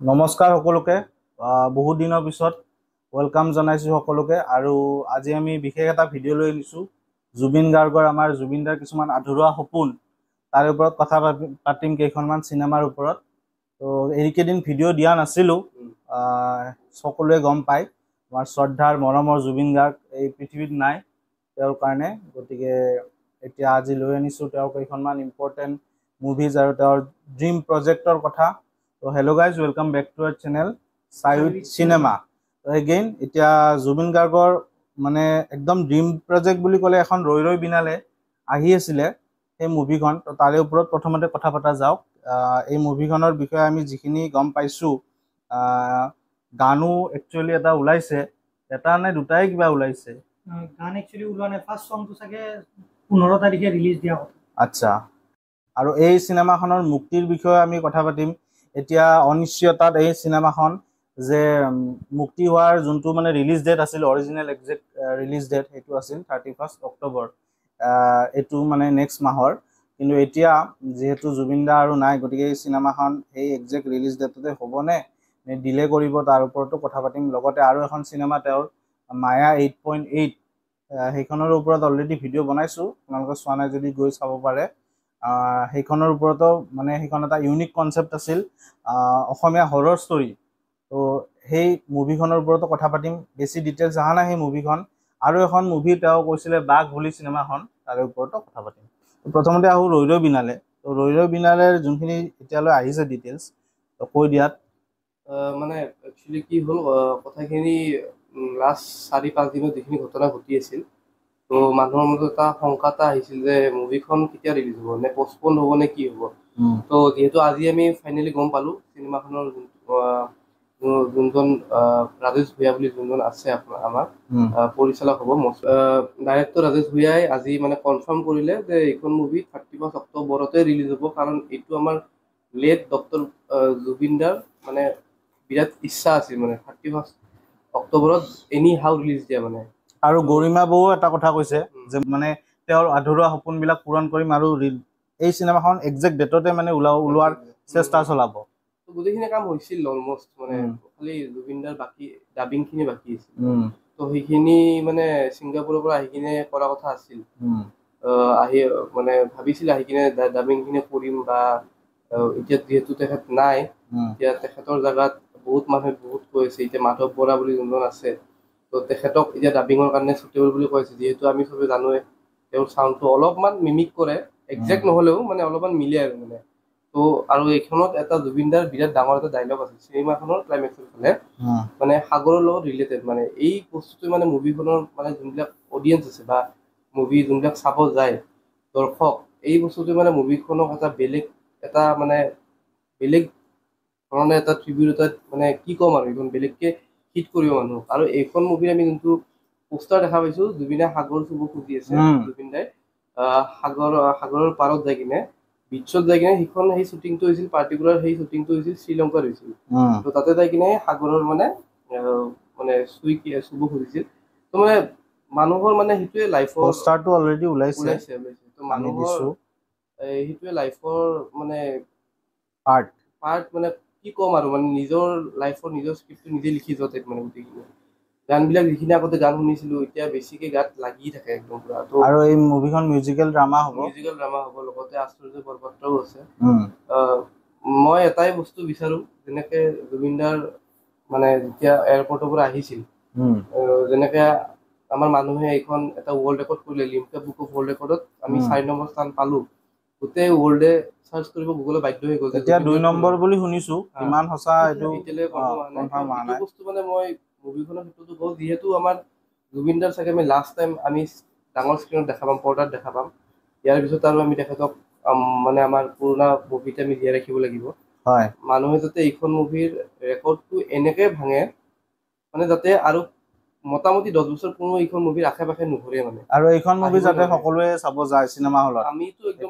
নমস্কাৰ সকলোকে বহুত দিনৰ পিছত ওয়েলকাম জনাইছো সকলোকে আৰু আজি আমি বিশেষ এটা ভিডিঅ' লৈ আনিছো জুবিন গাৰ্গৰ আমাৰ জুবিনদাৰ কিছুমান আধৰুৱা সপোন তাৰ ওপৰত কথা পাতিম কেইখনমান সিনেমাৰ ওপৰত তো এইকেইদিন ভিডিঅ' দিয়া নাছিলো সকলোৱে গম পায় আমাৰ শ্ৰদ্ধাৰ মৰমৰ জুবিন গাৰ্গ এই পৃথিৱীত নাই তেওঁৰ কাৰণে গতিকে এতিয়া আজি লৈ আনিছো তেওঁৰ কেইখনমান ইম্পৰ্টেণ্ট মুভিজ আৰু তেওঁৰ ড্ৰিম প্ৰজেক্টৰ কথা। So hello guys, welcome back to our channel Sayud Cinema. So again এতিয়া জুবিন গাৰ্গৰ মানে একদম ড্ৰিম প্ৰজেক্ট বুলি ক'লে এখন ৰৈ ৰৈ বিনালে আহি আছিলে এই মুভিখন তো তাৰে ওপৰত প্ৰথমতে কথা পতা যাওক এই মুভিখনৰ বিষয়ে আমি যিখিনি গম পাইছো গানো একচুয়ালি এটা ওলাইছে এটা নে দুটাই কিবা ওলাইছে গান একচুয়ালি ওলোৱা নাই ফাৰ্স্ট সংটো চাগে 15 তাৰিখে ৰিলিজ দিয়া হ'ব আচ্ছা আৰু এই সিনেমাখনৰ মুক্তিৰ বিষয়ে আমি কথা পাতিম এতিয়া অনিশ্চয়তাত এই সিনেমাখন যে মুক্তি হোৱাৰ যোনটো মানে ৰিলিজ ডেট আছিল অৰিজিনেল এক্সাক্ট ৰিলিজ ডেট সেইটো আছিল 31 অক্টোবৰ এটো মানে নেক্সট মাহৰ কিন্তু এতিয়া যেহেতু জুবিনদা আৰু নাই গতিকে এই সিনেমাখন এই এক্সাক্ট ৰিলিজ ডেটতে হ'বনে নে ডিলে কৰিব তাৰ ওপৰতো কথা পাতিম লগতে আৰু এখন সিনেমা তেওঁৰ মায়া 8.8 সেইখনৰ ওপৰত অলৰেডি ভিডিঅ' বনাইছো আপোনালোকে চোৱা নাই যদি গৈ চাব পাৰে সেইখনৰ ওপৰতো মানে সেইখন এটা ইউনিক কনসেপ্ট আছিল অসমীয়া হৰৰ ষ্টৰী তো সেই মুভিখনৰ ওপৰতো কথা পাতিম বেছি ডিটেইলছ আহা নাই সেই মুভিখন আৰু এখন মুভি তেওঁ কৈছিলে বাঘ বুলি সিনেমাখন তাৰ ওপৰতো কথা পাতিম প্ৰথমতে আহো ৰৈ ৰৈ বিনালে তো ৰৈ ৰৈ বিনালেৰ যোনখিনি এতিয়ালৈ আহিছে ডিটেইলছ তো কৈ দিয়াত মানে একচুয়ালি কি হল কথাখিনি লাষ্ট 4-5 দিনত যিখিনি ঘটনা ঘটি আছিল তো মানুহৰ মনত এটা শংকা এটা আহিছিল যে মুভিখন কেতিয়া ৰিলিজ হ'ব নে পোষ্টপন হ'ব নে কি হ'ব তো যেহেতু আজি আমি ফাইনেলি গম পালো সিনেমাখনৰ যোনজন ৰাজেশ ভূঞা বুলি যোনজন আছে আমাৰ পৰিচালক হ'ব ডাইৰেক্টৰ ৰাজেশ ভূঞাই আজি মানে কনফাৰ্ম কৰিলে যে এইখন মুভি 31 অক্টোবৰতে ৰিলিজ হ'ব কাৰণ এইটো আমাৰ লেট ডক্টৰ জুবিনদাৰ মানে বিৰাট ইচ্ছা আছিল মানে 31 অক্টোবৰত এনি হাউ ৰিলিজ দিয়া মানে আৰু গৰিমা বৌ এটা কথা কৈছে যে মানে তেওঁৰ আধৰুৱা সপোনবিলাক পূৰণ কৰিম আৰু এই সিনেমাখন এক্সাক্ট ডেটতে মানে ওলোৱাৰ চেষ্টা চলাব তো গোটেইখিনি কাম হৈছিল অলমোস্ট মানে খালি জুবিনদাৰ বাকি ডাবিংখিনি বাকি আছিল তো সেইখিনি মানে ছিংগাপুৰৰ পৰা আহি কিনে কৰা কথা আছিল আহি মানে ভাবিছিল আহি কিনে ডাবিংখিনি কৰিম বা এতিয়া যেহেতু তেখেত নাই এতিয়া তেখেতৰ জাগাত বহুত মানুহে বহুত কৈছে এতিয়া মাধৱ বৰা বুলি যোনজন আছে তো তেখেতক এতিয়া ডাবিঙৰ কাৰণে সুটেবল বুলি কৈছে যেহেতু আমি সবে জানোৱে তেওঁৰ সাউন্ডটো অলপমান মিমিক কৰে এক্সাক্ট নহলেও মানে অলপমান মিলে আৰু মানে তো আৰু এইখনত এটা জুবিনদাৰ বিৰাট ডাঙৰ এটা ডায়লগ আছে সিনেমাখনৰ ক্লাইমেক্সৰ ফালে মানে সাগৰৰ লগত ৰিলেটেড মানে এই বস্তুটো মানে মুভিখনৰ মানে যোনবিলাক অডিয়েন্স আছে বা মুভি যোনবিলাক চাব যায় দৰ্শক এই বস্তুটো মানে মুভিখনক এটা বেলেগ এটা মানে বেলেগ ধৰণে এটা ট্ৰিবিউট এটা মানে কি ক'ম আৰু এইখন বেলেগকে হিট কৰিব মানুহ আৰু এইখন মুভিৰ আমি যোনটো পোষ্টাৰ দেখা পাইছো জুবিনে সাগৰ চুব খুজি আছে জুবিনদাই সাগৰৰ পাৰত যাই কিনে বিচত যাই কিনে সেইখন সেই শ্বুটিংটো হৈছিল পাৰ্টিকুলাৰ সেই শ্বুটিংটো হৈছিল শ্ৰীলংকাত হৈছিল তো তাতে যাই কিনে সাগৰৰ মানে মানে চুব খুজিছিল তো মানে মানুহৰ মানে সেইটোৱে লাইফৰ পোষ্টাৰটো অলৰেডি ওলাইছে তো মানুহৰ সেইটোৱে লাইফৰ মানে পাৰ্ট মানে কি ক'ম আৰু মানে নিজৰ লাইফৰ নিজৰ স্ক্ৰিপ্টটো নিজে লিখি যোৱা টাইপ মানে গোটেইখিনি গানবিলাক যিখিনি আগতে গান শুনিছিলো এতিয়া বেছিকে গাত লাগি থাকে একদম পুৰা তো আৰু এই মুভিখন মিউজিকেল ড্ৰামা হ'ব লগতে আশ্চৰ্য বৰপাত্ৰও আছে মই এটাই বস্তু বিচাৰো যেনেকে জুবিনদাৰ মানে যেতিয়া এয়াৰপৰ্টৰ পৰা আহিছিল যেনেকে আমাৰ মানুহে এইখন এটা ৱৰ্ল্ড ৰেকৰ্ড কৰিলে লিম্কা বুক অফ ৱৰ্ল্ড ৰেকৰ্ডত আমি 4 নম্বৰ স্থান পালো গোটেই ৱৰ্ল্ডে সাৰ্চ কৰিব গুগলে বাধ্য হৈ গ'ল এতিয়া 2 নম্বৰ বুলি শুনিছো কিমান সঁচা এইটো কনফাৰ্ম নাই বস্তু মানে মই মুভিখনৰ ক্ষেত্ৰতো বহুত যিহেতু আমাৰ জুবিনদাৰ চাগে আমি লাষ্ট টাইম আমি ডাঙৰ স্ক্ৰীনত দেখা পাম পৰ্দাত দেখা পাম ইয়াৰ পিছত আৰু আমি তেখেতক মানে আমাৰ পুৰণা মুভিতে আমি জীয়াই ৰাখিব লাগিব হয় মানুহে যাতে এইখন মুভিৰ ৰেকৰ্ডটো এনেকে ভাঙে মানে যাতে আৰু মোটামুটি 10 বছৰ কোনো এইখন মুভিৰ আশে পাশে নুঘূৰে মানে আৰু এইখন মুভি যাতে সকলোৱে চাব যায় সিনেমা হলত আমিতো একদম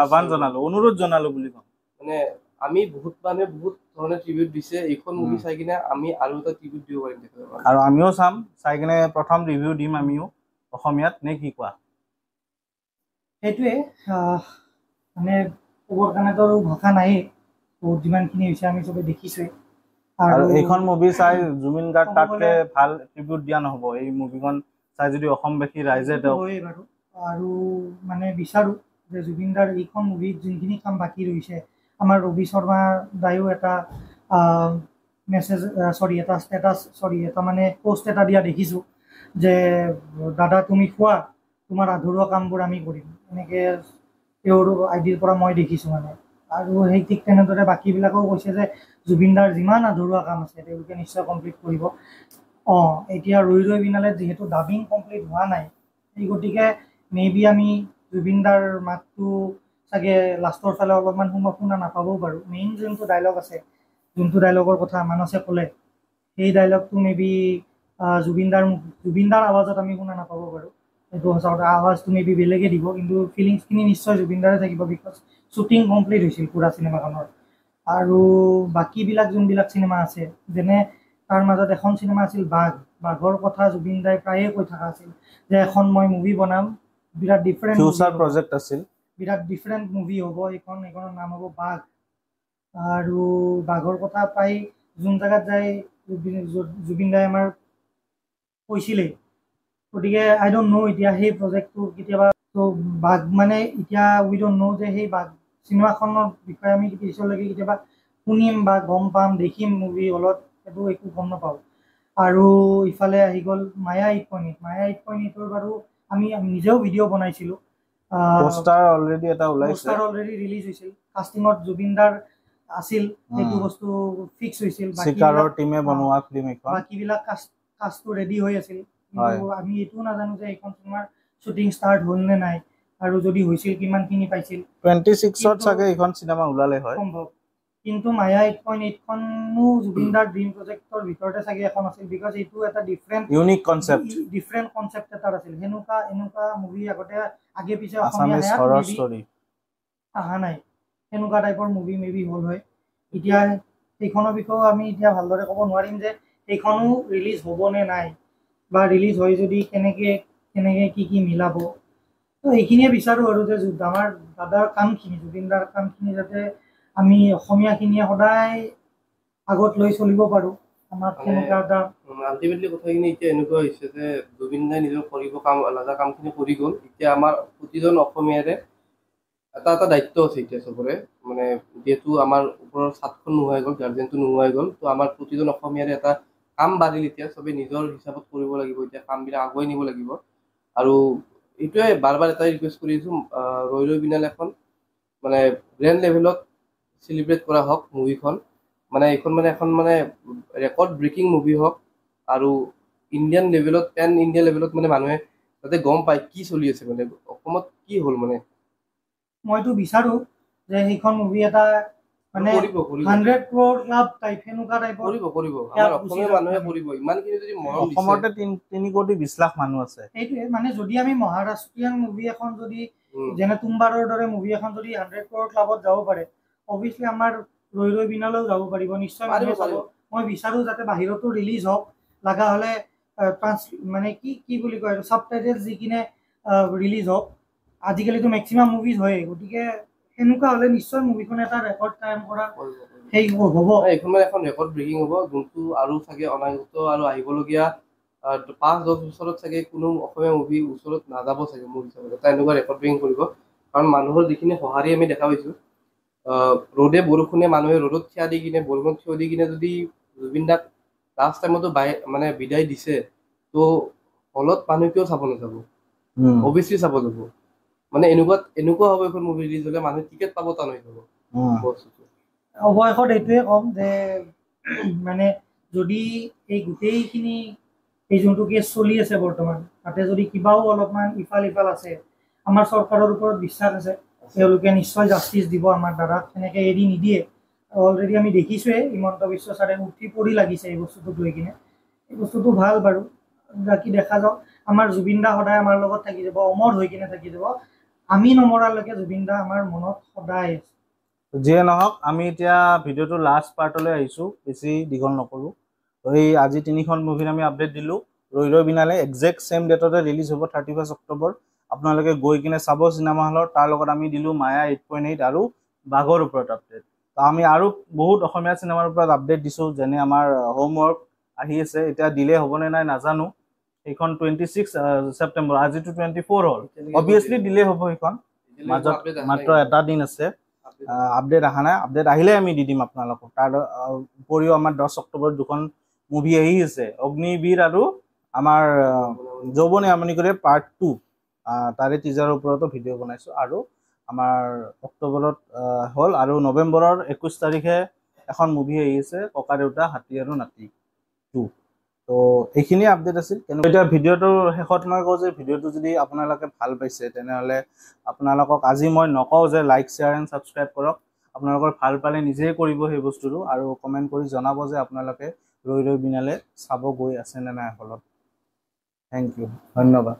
আহ্বান জনালো অনুৰোধ জনালো বুলি কম মানে আমি বহুত মানে বহুত ধৰণে ট্ৰিবিউট দিছে এইখন মুভি চাই কিনে আমি আৰু এটা ট্ৰিবিউট দিব পাৰিম আৰু আমিও চাম চাই কিনে প্ৰথম ৰিভিউ দিম আমিও অসমীয়াত নে কি কোৱা সেইটোৱে মানে ক'বৰ কাৰণেতো ভাষা নাই বহুত যিমানখিনি হৈছে আমি চবে দেখিছোৱে আৰু এইখন মুভি চাই জুবিন গাৰ্গ তাতকে ভাল ট্ৰিবিউট দিয়া নহ'ব। এই মুভিখন চাই যদি অসমবাসী ৰাইজে তেওঁক আৰু মানে বিচাৰোঁ যে জুবিনদাৰ এইখন মুভিত যোনখিনি কাম বাকী ৰৈছে, আমাৰ ৰবি শৰ্মা দায়ো এটা মেছেজ এটা মানে পোষ্ট এটা দিয়া দেখিছোঁ যে দাদা তুমি খোৱা, তোমাৰ আধৰুৱা কামবোৰ আমি কৰিম, এনেকৈ তেওঁৰ আইডিৰ পৰা মই দেখিছোঁ মানে। আৰু সেই ঠিক তেনেদৰে বাকীবিলাকেও কৈছে যে জুবিনদাৰ যিমান আধৰুৱা কাম আছে তেওঁলোকে নিশ্চয় কমপ্লিট কৰিব। এতিয়া ৰৈ ৰৈ বিনালে যিহেতু ডাবিং কমপ্লিট হোৱা নাই, সেই গতিকে মেবি আমি জুবিনদাৰ মাতটো চাগে লাষ্টৰ ফালে অলপমান শুনা নাপাবও পাৰোঁ। মেইন যোনটো ডাইলগ আছে, যোনটো ডাইলগৰ কথা মানসে ক'লে, সেই ডাইলগটো মেবি জুবিনদাৰ আৱাজত আমি শুনা নাপাব পাৰোঁ। সেইটো সঁচা কথা, আৱাজটো মেবি বেলেগে দিব, কিন্তু ফিলিংছখিনি নিশ্চয় জুবিনদাৰে থাকিব, বিকজ শ্বুটিং কমপ্লিট হৈছিল পুৰা চিনেমাখনৰ। আৰু বাকীবিলাক যোনবিলাক চিনেমা আছে, যেনে তাৰ মাজত এখন চিনেমা আছিল বাঘৰ কথা জুবিনদাই প্ৰায়ে কৈ থকা আছিল যে এখন মই মুভি বনাম, বিৰাট ডিফাৰেণ্ট প্ৰজেক্ট আছিল, বিৰাট ডিফাৰেণ্ট মুভি হ'ব এইখনৰ নাম হ'ব বাঘ। আৰু বাঘৰ কথা প্ৰায় যোন জেগাত যায় জুবিনদাই আমাৰ কৈছিলেই। গতিকে আই ডোণ্ট ন' এতিয়া সেই প্ৰজেক্টটো কেতিয়াবা বাঘ মানে এতিয়া উই ডোণ্ট ন' যে সেই বাঘ চিনেমাখনৰ বিষয়ে আমি পিছলৈকে কেতিয়াবা শুনিম বা গম পাম, দেখিম মুভি হলত, সেইটো একো গম নাপাওঁ। আৰু ইফালে আহি গ'ল মায়া 8.8 বাৰু আমি নিজেও ভিডিঅ' বনাইছিলোঁ, পোষ্টাৰ অলৰেডি ৰিলিজ হৈছিল, কাষ্টিঙত জুবিনদাৰ আছিল, সেইটো বস্তু ফিক্স হৈছিল, বাকীবিলাক কাষ্টটো ৰেডি হৈ আছিল। কিন্তু আমি এইটোও নাজানো যে এইখন চিনেমাৰ শ্বুটিং ষ্টাৰ্ট হ'ল নে নাই, আৰু যদি হৈছিল কিমানখিনি পাইছিল। 26ত চাগে এইখন চিনেমা ওলালে হয় সম্ভৱ। কিন্তু মায়া 8.8খনো জুবিনদাৰ ড্ৰিম প্ৰজেক্টৰ ভিতৰতে চাগে এখন আছিল, বিকজ এইটো এটা ডিফাৰেণ্ট কনচেপ্ট এটাৰ আছিল। এনেকুৱা মুভি আগে পিছে অহা নাই, সেনেকুৱা টাইপৰ মুভি মেবি হ'ল হয়। এতিয়া সেইখনৰ বিষয়েও আমি এতিয়া ভালদৰে ক'ব নোৱাৰিম যে সেইখনো ৰিলিজ হ'ব নে নাই, বা ৰিলিজ হয় যদি কেনেকৈ কি মিলাব। তো এইখিনিয়ে বিচাৰোঁ আৰু যে আমাৰ দাদাৰ কামখিনি, জুবিনদাৰ কামখিনি যাতে আমি অসমীয়াখিনিয়ে সদায় আগত লৈ চলিব পাৰোঁ। আমাৰ তেনেকুৱা এটা আল্টিমেটলি কথাখিনি এতিয়া এনেকুৱা হৈছে যে জুবিনদাই নিজৰ লগা কামখিনি কৰি গ'ল। এতিয়া আমাৰ প্ৰতিজন অসমীয়াৰে এটা দায়িত্ব আছে এতিয়া চবৰে, মানে যিহেতু আমাৰ ওপৰৰ ছাদখন নোহোৱা হৈ গ'ল, গাৰ্জেনটো নোহোৱা হৈ গ'ল, তো আমাৰ প্ৰতিজন অসমীয়াৰে এটা কাম বাঢ়িল। এতিয়া চবেই নিজৰ হিচাপত কৰিব লাগিব, এতিয়া কামবিলাক আগুৱাই নিব লাগিব। আৰু এইটোৱে বাৰ এটাই ৰিকুৱেষ্ট কৰিছোঁ, ৰৈ ৰৈ বিনালে এখন মানে গ্ৰেণ্ড লেভেলত চেলিব্ৰেট কৰা হওক মুভিখন। মানে এইখন মানে এখন মানে ৰেকৰ্ড ব্ৰেকিং মুভি হওক, আৰু ইণ্ডিয়ান লেভেলত পেন ইণ্ডিয়া লেভেলত মানে মানুহে যাতে গম পায় কি চলি আছে, মানে অসমত কি হ'ল। মানে মইতো বিচাৰোঁ যে সেইখন মুভি এটা মানে 100 crore ক্লাব টাইপ সেনেকুৱা টাইপৰ কৰিব আমাৰ অসমীয়া মানুহে কৰিব। ইমানখিনি যদি মৰম দিছে, অসমতে 3 কোটি 20 লাখ মানুহ আছে। সেইটোৱে মানে যদি আমি মহাৰাষ্ট্ৰীয়ান মুভি এখন যদি যেনে তুম্বাৰৰ দৰে মুভি এখন যদি 100 crore ক্লাবত যাব পাৰে, অভিয়াছলি আমাৰ ৰৈ ৰৈ বিনালেও যাব পাৰিব, নিশ্চয় মানুহে চাব। মই বিচাৰোঁ যাতে বাহিৰতো ৰিলিজ হওক, লগা হ'লে মানে কি বুলি কয় ছাবটাইটেল দি কিনে ৰিলিজ হওক। আজিকালিতো মেক্সিমাম মুভিজ হয়ে, গতিকে সেনেকুৱা হ'লে নিশ্চয় মুভিখন এটা ৰেকৰ্ড টাইম কৰা সেই হ'ব। এইখন মানে এখন ৰেকৰ্ড ব্ৰেকিং হ'ব, যোনটো আৰু চাগে অনাগত আৰু আহিবলগীয়া 5-10 বছৰত চাগে কোনো অসমীয়া মুভি ওচৰত নাযাব চাগে। মোৰ হিচাপত এটা এনেকুৱা ৰেকৰ্ড ব্ৰেকিং কৰিব, কাৰণ মানুহৰ যিখিনি সঁহাৰি আমি দেখা পাইছোঁ, ৰ'দে বৰষুণে মানুহে ৰ'দত থিয় দি কিনে বৰষুণত থিয় দি কিনে যদি জুবিনদাক লাষ্ট টাইমতো মানে বিদায় দিছে, তো হলত মানুহ কিয় চাব নাযাব? অভিয়াছলি চাব যাব। মানে এনেকুৱা হ'ব এখন মুভি ৰিলিজ হ'লে মানুহে টিকেট পাব টান হৈ যাব। অৱশেষত এইটোৱে ক'ম যে মানে যদি এই গোটেইখিনি এই যোনটো কেছ চলি আছে বৰ্তমান, তাতে যদি কিবাও অলপমান ইফাল আছে, আমাৰ চৰকাৰৰ ওপৰত বিশ্বাস আছে, তেওঁলোকে নিশ্চয় জাষ্টিচ দিব আমাৰ দাদাক, সেনেকৈ এৰি নিদিয়ে। অলৰেডি আমি দেখিছোঁৱেই হিমন্ত বিশ্ব ছাৰে উঠি পৰি লাগিছে এই বস্তুটোক লৈ কিনে। এই বস্তুটো ভাল বাৰু, বাকী দেখা যাওক। আমাৰ জুবিনদা সদায় আমাৰ লগত থাকি যাব, অমৰ হৈ কিনে থাকি যাব। আমি নমৰালৈকে জুবিনদা আমাৰ মনত সদায় আছে। যিয়ে নহওক, আমি এতিয়া ভিডিঅ'টো লাষ্ট পাৰ্টলৈ আহিছোঁ, বেছি দীঘল নকৰোঁ। এই আজি 3খন মুভিৰ আমি আপডেট দিলোঁ। ৰৈ ৰৈ বিনালে একজেক্ট ছেইম ডেটতে ৰিলিজ হ'ব, 31 অক্টোবৰ। আপোনালোকে গৈ কিনে চাব চিনেমা হলত। তাৰ লগত আমি দিলোঁ মায়া 8.8 আৰু বাঘৰ ওপৰত আপডেট। তো আমি আৰু বহুত অসমীয়া চিনেমাৰ ওপৰত আপডেট দিছোঁ, যেনে আমাৰ হোমৱৰ্ক আহি আছে, এতিয়া ডিলে হ'বনে নাই নাজানো। সেইখন 26 ছেপ্টেম্বৰ, আজিতো 24 হ'ল, অবভিয়াছলি ডিলে হ'ব। সেইখন মাজত মাত্ৰ এটা দিন আছে, আপডেট অহা নাই। আপডেট আহিলে আমি দি দিম আপোনালোকক। তাৰ উপৰিও আমাৰ 10 অক্টোবৰত দুখন মুভি আহি আছে, অগ্নিবীৰ আৰু আমাৰ যৌৱনে আমনি কৰে পাৰ্ট 2। তাৰে টিজাৰৰ ওপৰতো ভিডিঅ' বনাইছোঁ। আৰু আমাৰ অক্টোবৰত হ'ল, আৰু নৱেম্বৰৰ 21 তাৰিখে এখন মুভি আহি আছে, ককা দেউতা হাতী আৰু নাতি 2। তো এইখিনি আপডেট আছিল। কিন্তু এতিয়া ভিডিঅ'টোৰ শেষত মই কওঁ যে ভিডিঅ'টো যদি আপোনালোকে ভাল পাইছে তেনেহ'লে আপোনালোকক আজি মই নকওঁ যে লাইক শ্বেয়াৰ এণ্ড ছাবস্ক্ৰাইব কৰক। আপোনালোকৰ ভাল পালে নিজেই কৰিব সেই বস্তুটো, আৰু কমেণ্ট কৰি জনাব যে আপোনালোকে ৰৈ ৰৈ বিনালে চাব গৈ আছে নে নাই হলত। থেংক ইউ, ধন্যবাদ।